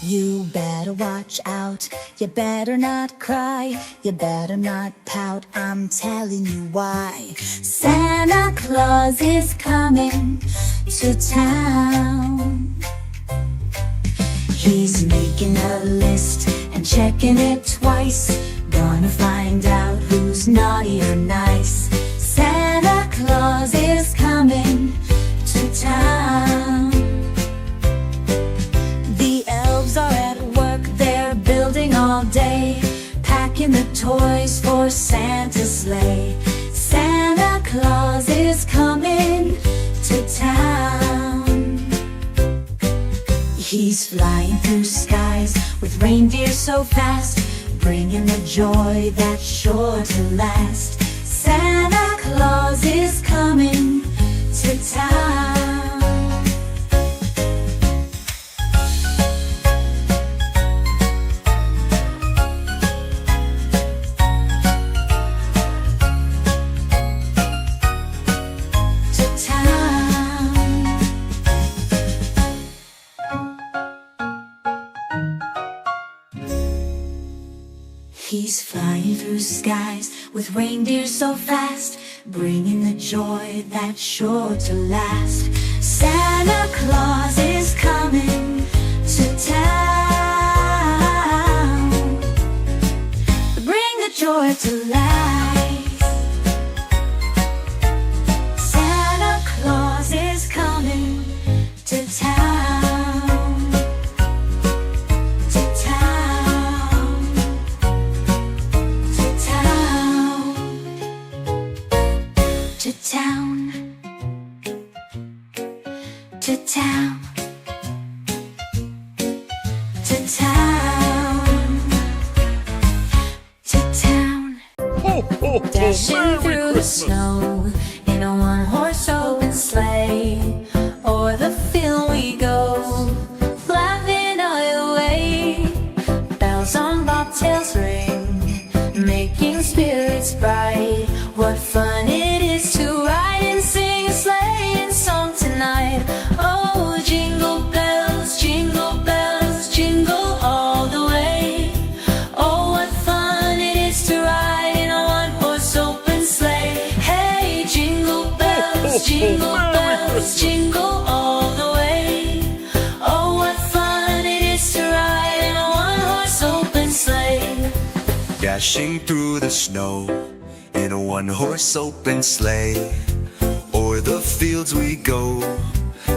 You better watch out, you better not cry, you better not pout, I'm telling you why. Santa Claus is coming to town. He's making a list and checking it twice, gonna find out who's naughty or nice. Santa Claus is coming to town. The elves are at work, they're building all day, packing the toys for Santa's sleigh. Santa Claus is coming to town. He's flying through skies with reindeer so fast, bringing the joy that's sure to last. Santa Claus is coming to town. To town. He's flying through skies with reindeer so fast, bringing the joy that's sure to last. Santa Claus is coming to town. Bring the joy to life. Santa Claus is coming to town. To town. To town. To town. To town. To town. To town. Dashing through the snow in a one-horse open sleigh. O'er the field we go, laughing all the way. Bells on bobtails ring, making spirits bright. What fun it is to ride and sing a sleighing song tonight. Oh, jingle bells, jingle all the way. Oh, what fun it is to ride in a one-horse open sleigh. Hey, jingle bells, jingle all the way. Oh, what fun it is to ride in a one-horse open sleigh. Dashing through the snow in a one-horse open sleigh. O'er the fields we go,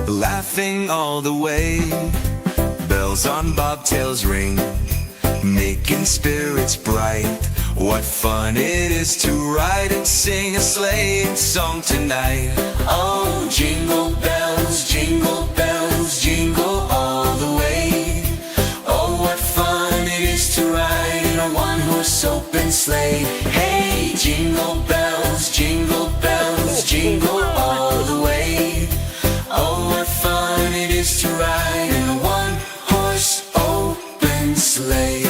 laughing all the way. Bells on bobtails ring, making spirits bright. What fun it is to ride and sing a sleighing song tonight. Oh, jingle bells, jingle all the way. Oh, what fun it is to ride in a one-horse open sleigh. Hey, jingle bells, jingle all the way. Oh, what fun it is to ride in a one-horse open sleigh.